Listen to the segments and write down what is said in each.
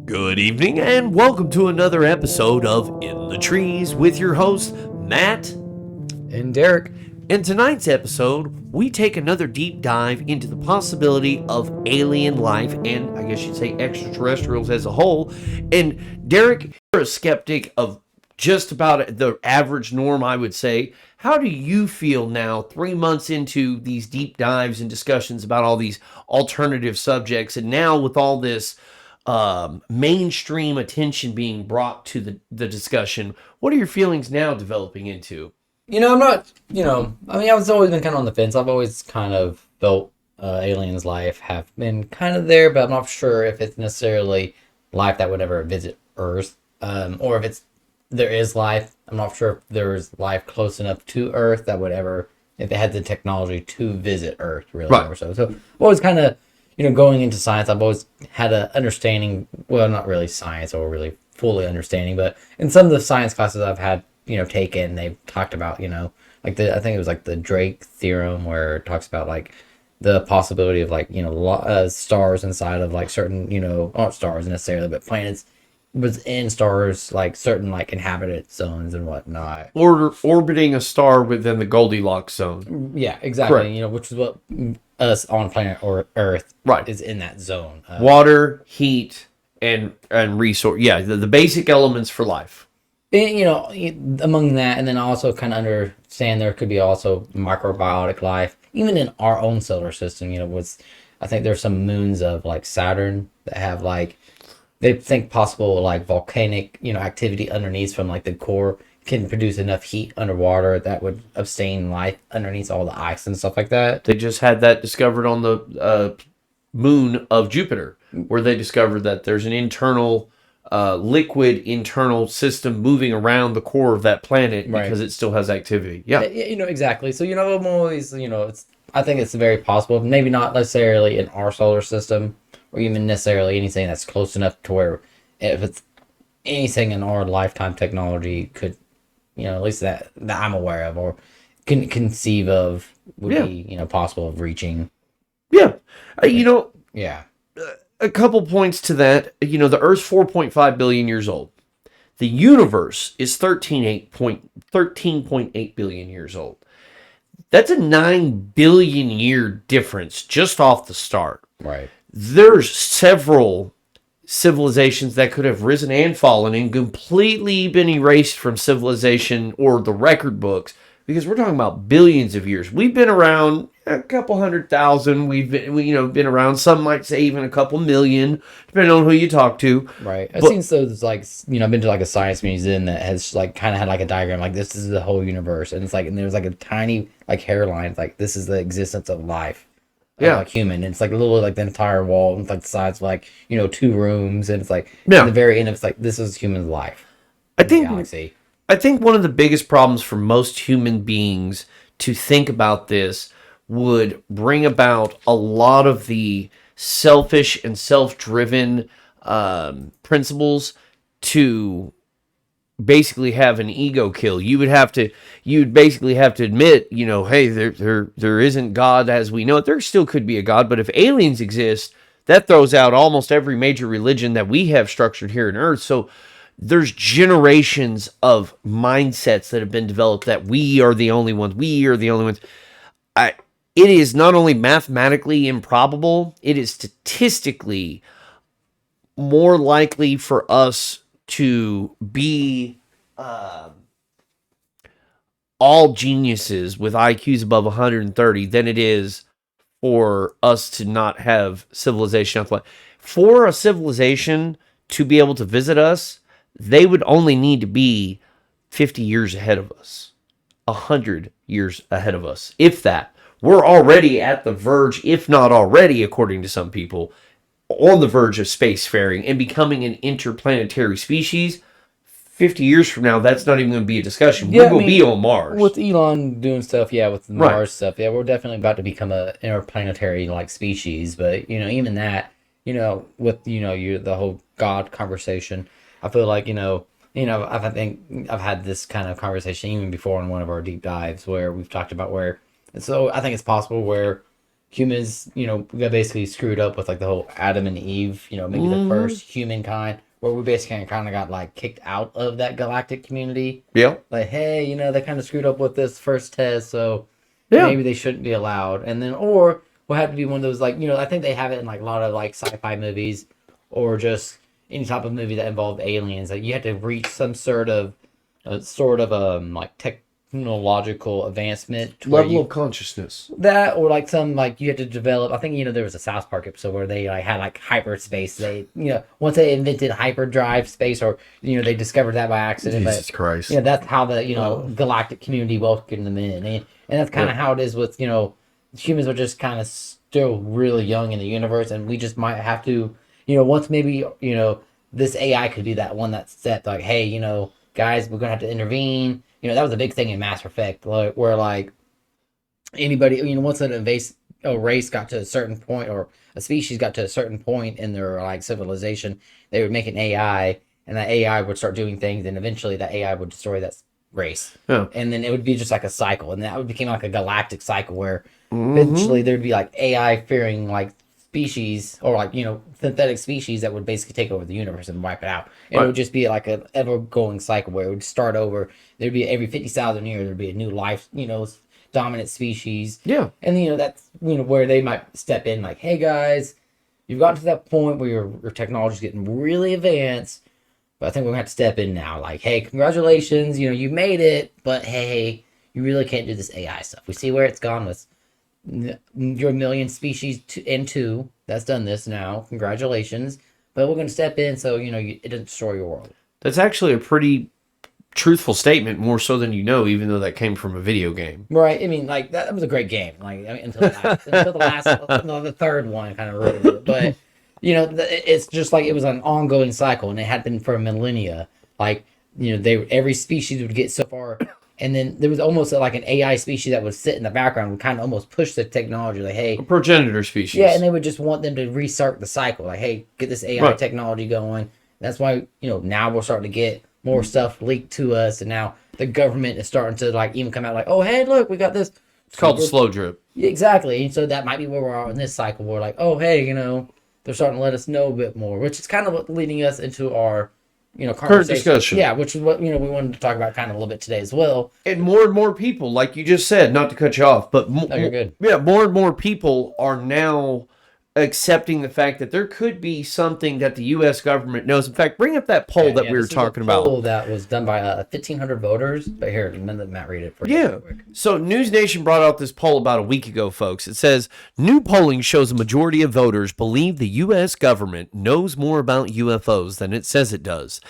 Good evening, and welcome to another episode of In the Trees with your hosts, Matt and Derek. In tonight's episode, we take another deep dive into the possibility of alien life and, I guess you'd say, extraterrestrials as a whole. And Derek, you're a skeptic of just about the average norm, I would say. How do you feel now, 3 months into these deep dives and discussions about all these alternative subjects, and now with all this mainstream attention being brought to the discussion? What are your feelings now developing into? I'm not, I've always been kind of on the fence. I've always kind of felt aliens' life have been kind of there, but I'm not sure if it's necessarily life that would ever visit Earth, or if there is life. I'm not sure if there is life close enough to Earth that would ever, if it had the technology to visit Earth, really, right. Or so. So I've always kind of, going into science, I've always had an understanding, well, not really science or really fully understanding, but in some of the science classes I've had, taken, they've talked about, I think it was like the Drake theorem, where it talks about like the possibility of stars inside of like certain, not stars necessarily, but planets within stars, like certain like inhabited zones and whatnot. Orbiting a star within the Goldilocks zone. Yeah, exactly. Correct. Which is what us on planet or Earth right. is in that zone. Water, heat, and resource. Yeah, the basic elements for life. And, among that, and then also kind of understand there could be also microbiotic life, even in our own solar system. I think there's some moons of like Saturn that have like, they think possible like volcanic, activity underneath from like the core can produce enough heat underwater that would sustain life underneath all the ice and stuff like that. They just had that discovered on the moon of Jupiter, where they discovered that there's an internal liquid internal system moving around the core of that planet because it still has activity. Yeah. Exactly. So, I'm always, I think it's very possible, maybe not necessarily in our solar system or even necessarily anything that's close enough to where if it's anything in our lifetime technology could, at least that I'm aware of or can conceive of would be, possible of reaching. Yeah. Yeah. A couple points to that. The Earth's 4.5 billion years old. The universe is 13.8 billion years old. That's a 9 billion year difference just off the start. Right. There's several civilizations that could have risen and fallen and completely been erased from civilization or the record books, because we're talking about billions of years. We've been around a couple 100,000. We've been around. Some might say even a couple million, depending on who you talk to. Right. I've seen those like, I've been to like a science museum that has like kind of had like a diagram like this is the whole universe, and it's like, and there's like a tiny like hairline. It's like this is the existence of life. Like human. And it's like a little like the entire wall, and it's like the size of like 2 rooms, and it's like at the very end it's like this is human life. I think one of the biggest problems for most human beings to think about this would bring about a lot of the selfish and self-driven principles to basically have an ego kill. You'd basically have to admit, hey, there isn't God as we know it. There still could be a God, but if aliens exist, that throws out almost every major religion that we have structured here on Earth. So there's generations of mindsets that have been developed that we are the only ones. It is not only mathematically improbable, it is statistically more likely for us to be all geniuses with IQs above 130 than it is for us to not have civilization. For a civilization to be able to visit us, they would only need to be 50 years ahead of us, 100 years ahead of us, if that. We're already at the verge, if not already, according to some people, on the verge of spacefaring and becoming an interplanetary species. 50 years from now, that's not even going to be a discussion. We're going to be on Mars. With Elon doing stuff, with the Mars stuff, we're definitely about to become an interplanetary like species. But even that, with the whole God conversation, I feel like I think I've had this kind of conversation even before in one of our deep dives where we've talked about where. So I think it's possible where humans, got basically screwed up with like the whole Adam and Eve, maybe the first humankind, where we basically kind of got like kicked out of that galactic community. Yeah. Like, hey, they kind of screwed up with this first test, so Yeah. maybe they shouldn't be allowed. And then, or we'll have to be one of those like, I think they have it in like a lot of like sci-fi movies, or just any type of movie that involved aliens. Like you have to reach some sort of like technological advancement to Level of consciousness. that, or like some like you had to develop. I think there was a South Park episode where they like had like hyperspace. They once they invented hyperdrive space, or they discovered that by accident. Jesus Christ. That's how the galactic community welcomed them in, and that's kind of how it is with humans are just kind of still really young in the universe, and we just might have to once maybe this AI could be that one that step like, hey, guys, we're gonna have to intervene. That was a big thing in Mass Effect, like, where like anybody, once a race got to a certain point, or a species got to a certain point in their like civilization, they would make an AI, and that AI would start doing things, and eventually that AI would destroy that race. Yeah. And then it would be just like a cycle, and that would become like a galactic cycle where eventually there'd be like AI fearing like species, or like synthetic species that would basically take over the universe and wipe it out. And it would just be like an ever going cycle where it would start over. There'd be every 50,000 years there'd be a new life, dominant species. Yeah. And that's where they might step in like, hey guys, you've gotten to that point where your technology's getting really advanced, but I think we're gonna have to step in now. Like, hey, congratulations, you made it, but hey, you really can't do this AI stuff. We see where it's gone with your million species and two that's done this now. Congratulations, but we're gonna step in so it doesn't destroy your world. That's actually a pretty truthful statement, more so than even though that came from a video game. Right. I mean, like that was a great game. Like, until the third one kind of ruined it. But it's just like it was an ongoing cycle, and it had been for millennia. Like, every species would get so far, and then there was almost like an AI species that would sit in the background and kind of almost push the technology. Like, hey, a progenitor species. Yeah, and they would just want them to restart the cycle. Like, hey, get this AI technology going. That's why now we're starting to get more stuff leaked to us, and now the government is starting to like even come out like, oh, hey, look, we got this. It's called the slow drip. Exactly. And so that might be where we're in this cycle. We're like, oh, hey, they're starting to let us know a bit more, which is kind of leading us into our, current discussion. Yeah, which is what, we wanted to talk about kind of a little bit today as well. And more people, like you just said, not to cut you off, but you're good. Yeah, more and more people are now accepting the fact that there could be something that the U.S. government knows. In fact, bring up that poll that we were talking about. Poll that was done by 1,500 voters. But here, let Matt read it for you. Yeah. So News Nation brought out this poll about a week ago, folks. It says, new polling shows a majority of voters believe the U.S. government knows more about UFOs than it says it does.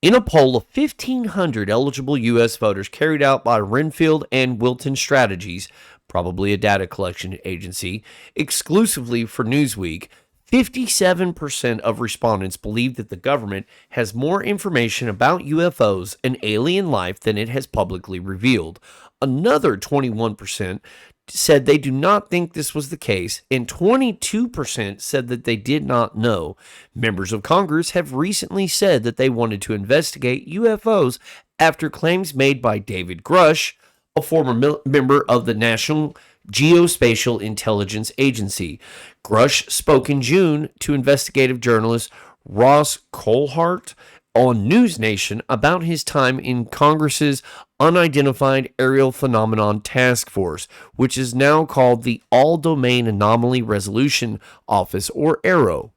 In a poll of 1,500 eligible U.S. voters carried out by Renfield and Wilton Strategies, probably a data collection agency, exclusively for Newsweek, 57% of respondents believe that the government has more information about UFOs and alien life than it has publicly revealed. Another 21% said they do not think this was the case, and 22% said that they did not know. Members of Congress have recently said that they wanted to investigate UFOs after claims made by David Grush, a former member of the National Geospatial Intelligence Agency. Grush spoke in June to investigative journalist Ross Colhart on News Nation about his time in Congress's Unidentified Aerial Phenomenon Task Force, which is now called the All-Domain Anomaly Resolution Office, or AARO.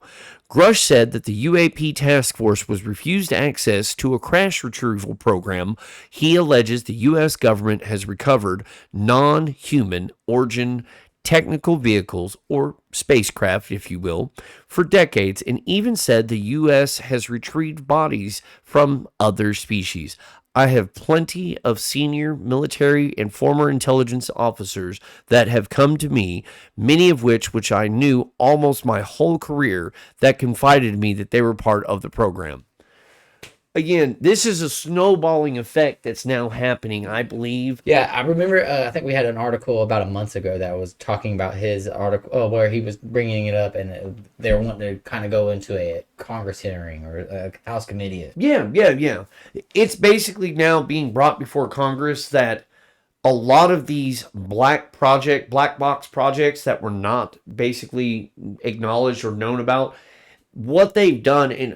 Grush said that the UAP task force was refused access to a crash retrieval program he alleges the U.S. government has recovered non-human origin technical vehicles, or spacecraft, if you will, for decades, and even said the U.S. has retrieved bodies from other species. I have plenty of senior military and former intelligence officers that have come to me, many of which I knew almost my whole career, that confided in me that they were part of the program. Again, this is a snowballing effect that's now happening, I believe. Yeah, I remember, I think we had an article about a month ago that was talking about his article, where he was bringing it up, and they were wanting to kind of go into a Congress hearing or a House committee. Yeah. It's basically now being brought before Congress that a lot of these black box projects that were not basically acknowledged or known about, what they've done, and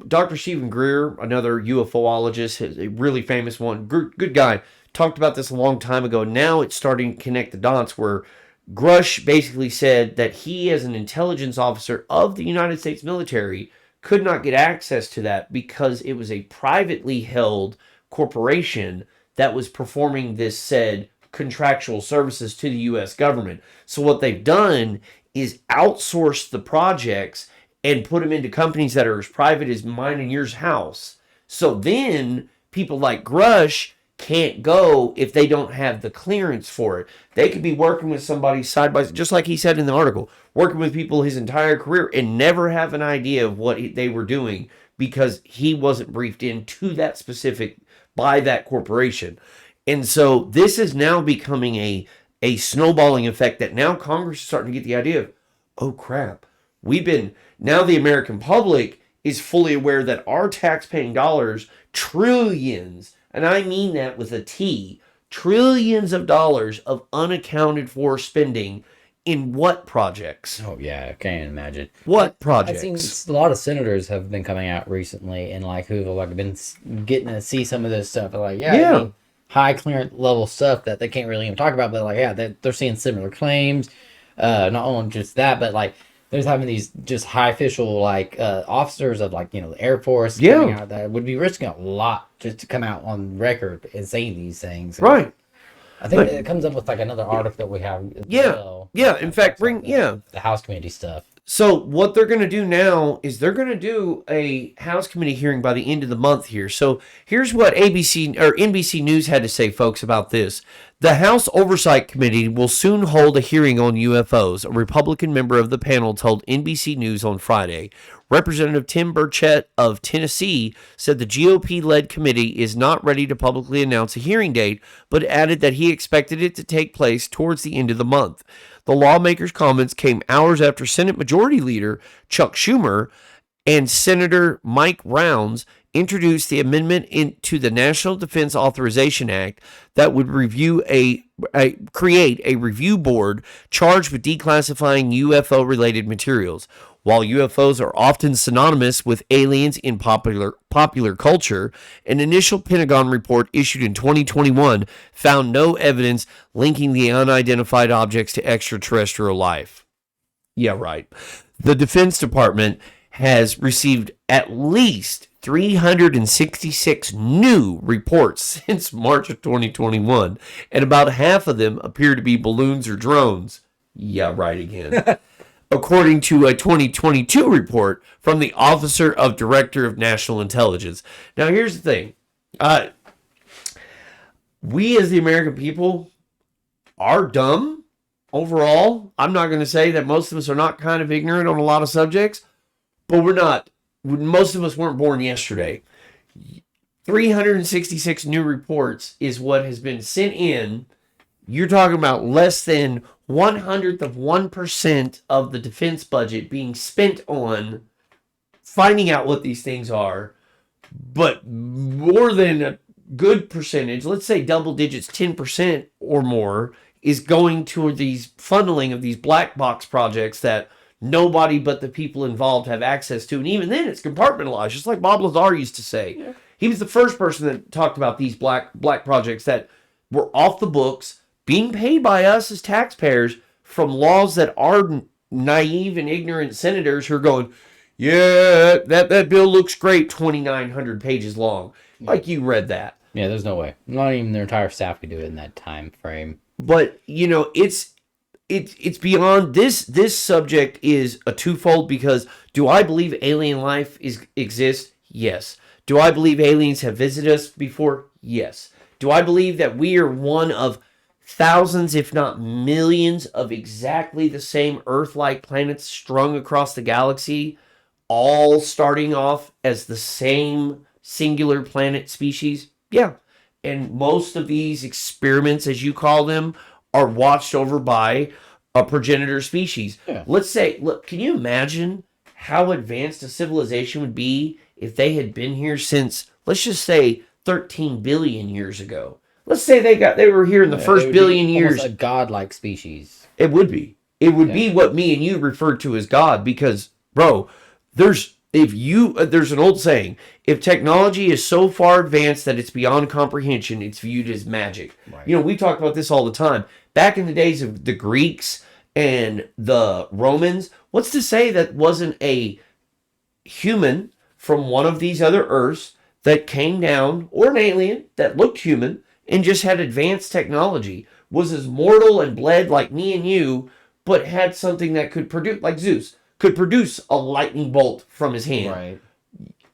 Dr. Stephen Greer, another UFOologist, a really famous one, good guy, talked about this a long time ago. Now it's starting to connect the dots where Grush basically said that he, as an intelligence officer of the United States military, could not get access to that because it was a privately held corporation that was performing this said contractual services to the U.S. government. So what they've done is outsource the projects and put them into companies that are as private as mine and yours house. So then people like Grush can't go if they don't have the clearance for it. They could be working with somebody side by side, just like he said in the article, working with people his entire career and never have an idea of what they were doing because he wasn't briefed into that specific by that corporation. And so this is now becoming a snowballing effect that now Congress is starting to get the idea of, oh crap, now the American public is fully aware that our tax-paying dollars, trillions, and I mean that with a T, trillions of dollars of unaccounted for spending in what projects? Oh yeah, I can't even imagine. What I've seen projects? a lot of senators have been coming out recently and like who've like been getting to see some of this stuff. Like, yeah, Yeah. I mean, high clearance level stuff that they can't really even talk about, but like, yeah, they're seeing similar claims. Not only just that, but like there's having these just high official like officers of like, you know, the Air Force coming out that would be risking a lot just to come out on record and say these things. Right. I think it comes up with like another article that we have as Yeah. well. Yeah. In fact, The House committee stuff. So what they're going to do now is they're going to do a House committee hearing by the end of the month here. So here's what ABC or NBC News had to say, folks, about this. The House Oversight Committee will soon hold a hearing on UFOs, a Republican member of the panel told NBC News on Friday. Representative Tim Burchett of Tennessee said the GOP-led committee is not ready to publicly announce a hearing date, but added that he expected it to take place towards the end of the month. The lawmakers' comments came hours after Senate Majority Leader Chuck Schumer and Senator Mike Rounds introduced the amendment into the National Defense Authorization Act that would create a review board charged with declassifying UFO-related materials. While UFOs are often synonymous with aliens in popular culture, an initial Pentagon report issued in 2021 found no evidence linking the unidentified objects to extraterrestrial life. Yeah, right. The Defense Department has received at least 366 new reports since March of 2021, and about half of them appear to be balloons or drones. Yeah, right again. According to a 2022 report from the Officer of Director of National Intelligence. Now, here's the thing. We as the American people are dumb overall. I'm not going to say that most of us are not kind of ignorant on a lot of subjects, but we're not. Most of us weren't born yesterday. 366 new reports is what has been sent in. You're talking about less than 0.01% of the defense budget being spent on finding out what these things are, but more than a good percentage, let's say double digits, 10% or more, is going toward these funneling of these black box projects that nobody but the people involved have access to. And even then, it's compartmentalized, just like Bob Lazar used to say. Yeah. He was the first person that talked about these black projects that were off the books, being paid by us as taxpayers from laws that our naive and ignorant senators who are going, yeah, that bill looks great, 2,900 pages long. Like you read that. Yeah, there's no way. Not even their entire staff could do it in that time frame. But, you know, it's beyond this. This subject is a twofold because do I believe alien life exists? Yes. Do I believe aliens have visited us before? Yes. Do I believe that we are one of thousands, if not millions, of exactly the same Earth-like planets strung across the galaxy, all starting off as the same singular planet species? Yeah. And most of these experiments, as you call them, are watched over by a progenitor species. Yeah. Let's say, look, can you imagine how advanced a civilization would be if they had been here since, let's just say, 13 billion years ago? let's say they were here in the first billion years. Almost a godlike species. It would be. It would be what me and you referred to as God, because, bro, there's an old saying: if technology is so far advanced that it's beyond comprehension, it's viewed as magic. Right. We talk about this all the time. Back in the days of the Greeks and the Romans, what's to say that wasn't a human from one of these other Earths that came down, or an alien that looked human and just had advanced technology, was as mortal and bled like me and you, but had something that could produce, like Zeus, could produce a lightning bolt from his hand. Right.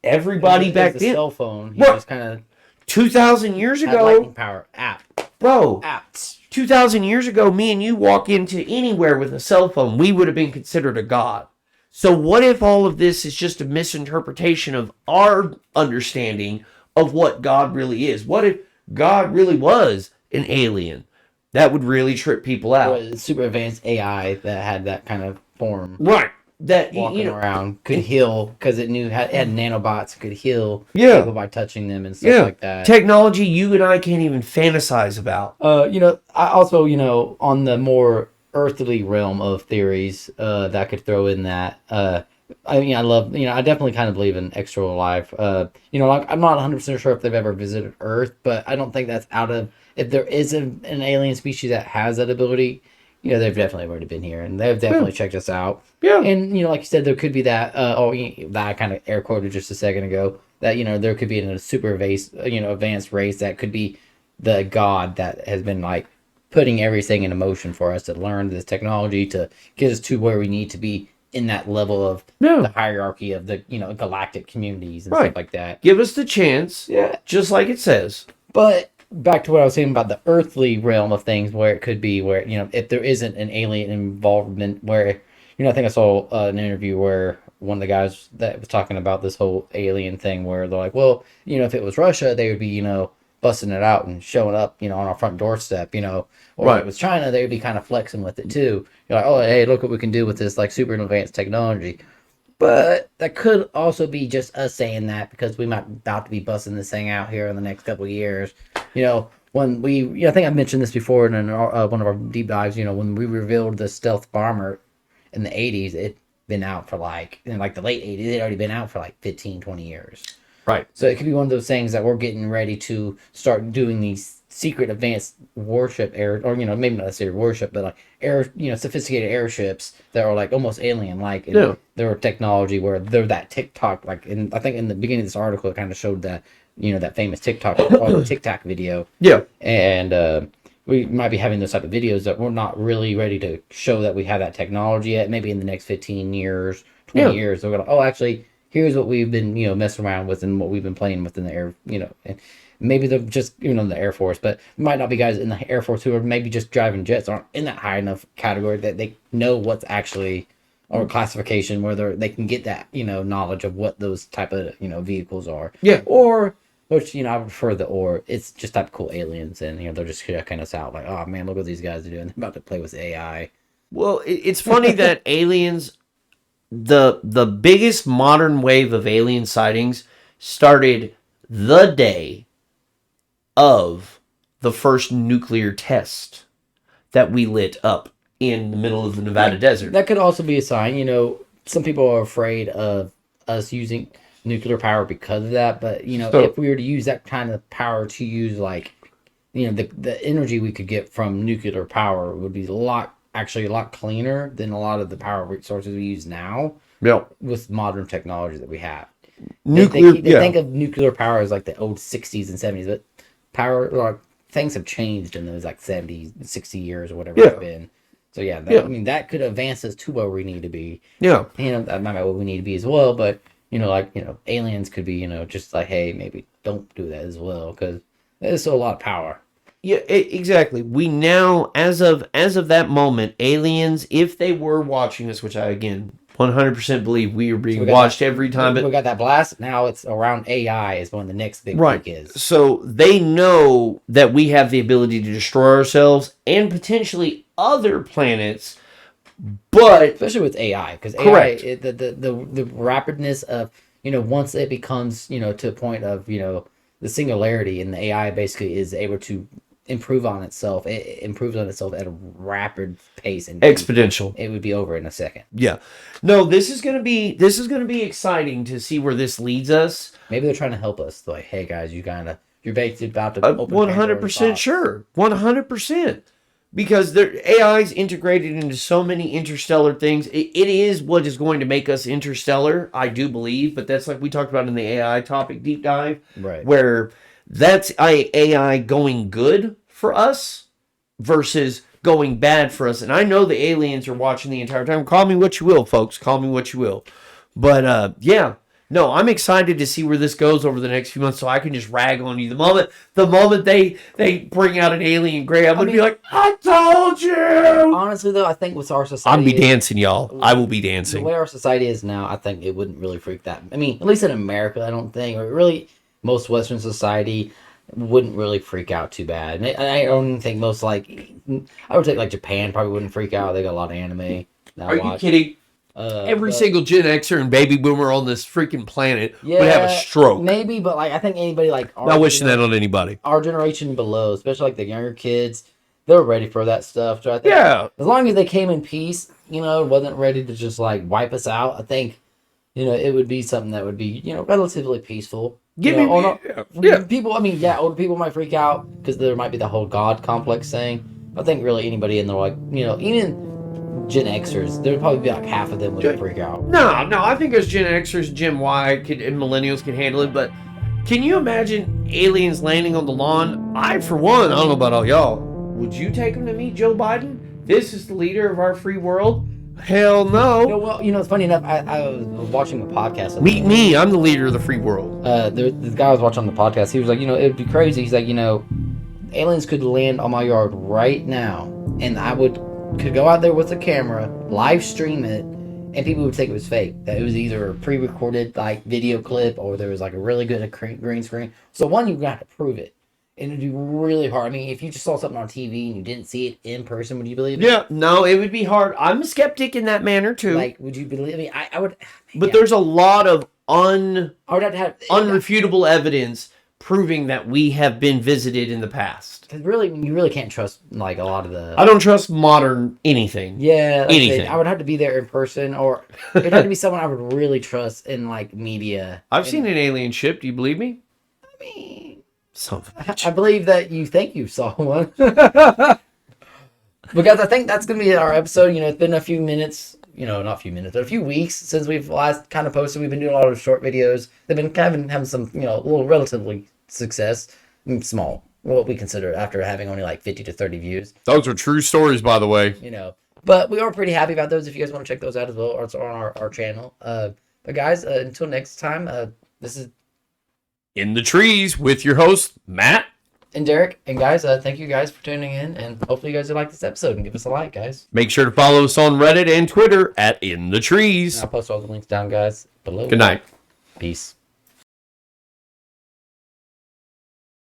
Everybody back then. Cell phone. He just kind of 2,000 years ago. Lightning power app. Bro. Apps. 2,000 years ago, me and you walk into anywhere with a cell phone, we would have been considered a god. So what if all of this is just a misinterpretation of our understanding of what God really is? What if God really was an alien? That would really trip people out. Or super advanced AI that had that kind of form. Right. That walking around could heal because it had nanobots, could heal people by touching them and stuff like that. Technology you and I can't even fantasize about. I also, on the more earthly realm of theories that I could throw in that. I definitely kind of believe in extra life. I'm not 100% sure if they've ever visited Earth, but I don't think that's if there is an alien species that has that ability, they've definitely already been here and they've definitely checked us out. Yeah. And, like you said, there could be that, that I kind of air quoted just a second ago, that, there could be a super advanced race that could be the god that has been like putting everything into motion for us to learn this technology to get us to where we need to be in that level of the hierarchy of the, galactic communities and stuff like that. Give us the chance. Yeah. Just like it says. But back to what I was saying about the earthly realm of things, where it could be where, if there isn't an alien involvement, where, I think I saw an interview where one of the guys that was talking about this whole alien thing, where they're like, well, if it was Russia, they would be, busting it out and showing up, on our front doorstep, or if it was China, they would be kind of flexing with it too. You're like, oh, hey, look what we can do with this like super advanced technology. But that could also be just us saying that because we might about to be busting this thing out here in the next couple of years. When we, I think I mentioned this before in one of our deep dives, when we revealed the stealth bomber in the 80s, it'd been out for in the late 80s, it'd already been out for 15, 20 years. Right. So it could be one of those things that we're getting ready to start doing these secret advanced warship maybe not necessarily warship, but sophisticated airships that are almost alien They're technology where they're that TikTok, I think in the beginning of this article it kind of showed that, that famous TikTok TikTok video. Yeah. And we might be having those type of videos that we're not really ready to show that we have that technology yet. Maybe in the next 15 years, 20 years, they're going actually, here's what we've been, messing around with and what we've been playing with in the air, and maybe they're just, in the Air Force, but might not be guys in the Air Force who are maybe just driving jets aren't in that high enough category that they know what's actually, or classification where they can get that, knowledge of what those type of, vehicles are. Yeah. Or, which, I prefer it's just type of cool aliens and, they're just checking us out oh man, look what these guys are doing. They're about to play with AI. Well, it's funny that aliens, the biggest modern wave of alien sightings started the day of the first nuclear test that we lit up in the middle of the Nevada desert. That could also be a sign, some people are afraid of us using nuclear power because of that, but if we were to use that kind of power to use the energy we could get from nuclear power would be a lot cleaner than a lot of the power resources we use now. Yeah. With modern technology that we have. Nuclear, they think of nuclear power as the old 60s and 70s, but power, things have changed in those 70, 60 years or whatever it's been. So that could advance us to where we need to be. Yeah. That might be what we need to be as well, but aliens could be, just hey, maybe don't do that as well, because there's still a lot of power. Yeah, exactly. We now, as of that moment, aliens, if they were watching us, which I, again, 100% believe we are being watched every time. We got that blast. Now it's around AI is one of the next big thing is. So they know that we have the ability to destroy ourselves and potentially other planets, but especially with AI, because AI, the rapidness of once it becomes to a point of the singularity, and the AI basically is able to improve on itself. It improves on itself at a rapid pace, and exponential. It would be over in a second. Yeah. No, this is gonna be exciting to see where this leads us. Maybe they're trying to help us. Like, hey guys, you're basically about to open 100% sure. 100%. Because AI is integrated into so many interstellar things. It is what is going to make us interstellar, I do believe. But that's like we talked about in the AI topic deep dive. Right. Where that's AI going good for us versus going bad for us. And I know the aliens are watching the entire time. Call me what you will, folks. Call me what you will. But yeah. No, I'm excited to see where this goes over the next few months, so I can just rag on you. The moment they bring out an alien gray, I'm gonna be like, I told you. Honestly, though, I think with our society, I'll be dancing, y'all. I will be dancing. The way our society is now, I think it wouldn't really freak that. I mean, at least in America, I don't think, or really most Western society wouldn't really freak out too bad. And I don't think most I would take like Japan probably wouldn't freak out. They got a lot of anime. Are you kidding? Every single Gen Xer and baby boomer on this freaking planet would have a stroke. Maybe, but I think anybody not wishing that on anybody. Our generation below, especially like the younger kids, they're ready for that stuff. So I think as long as they came in peace, wasn't ready to just wipe us out. I think, it would be something that would be, relatively peaceful. People, older people might freak out because there might be the whole God complex thing. I think really anybody in there, even Gen Xers, there'd probably be half of them would freak out. No, I think as Gen Xers, Gen Y, and millennials can handle it, but can you imagine aliens landing on the lawn? I, for one, I don't know about all y'all, would you take them to meet Joe Biden? This is the leader of our free world? Hell no. Well, it's funny enough, I was watching a podcast. Meet me, I'm the leader of the free world. The guy I was watching on the podcast, he was like, it'd be crazy. He's like, aliens could land on my yard right now, and I could go out there with a camera, live stream it, and people would think it was fake. That it was either a pre-recorded video clip or there was a really good green screen. So one, you've got to prove it. And it'd be really hard. I mean, if you just saw something on TV and you didn't see it in person, would you believe it? Yeah, no, it would be hard. I'm a skeptic in that manner too. Would you believe? I mean, I would. But there's a lot of I would have to have unrefutable evidence proving that we have been visited in the past. Because really, you really can't trust a lot of the. I don't trust modern anything. Yeah, anything. I would have to be there in person, or it'd have to be someone I would really trust in media. I've seen an alien ship. Do you believe me? I mean, son of a bitch. I believe that you think you saw one. Because I think that's gonna be our episode. It's been a few minutes. Not a few minutes, but a few weeks since we've last kind of posted. We've been doing a lot of short videos. They've been kind of having some, little relatively success. Small, what we consider after having only 50 to 30 views. Those are true stories, by the way. But we are pretty happy about those. If you guys want to check those out as well, it's on our channel. But guys, until next time, this is In the Trees with your host, Matt. And Derek. And guys, thank you guys for tuning in. And hopefully you guys will like this episode and give us a like, guys. Make sure to follow us on Reddit and Twitter at In the Trees. And I'll post all the links down, guys, below. Good night. Peace.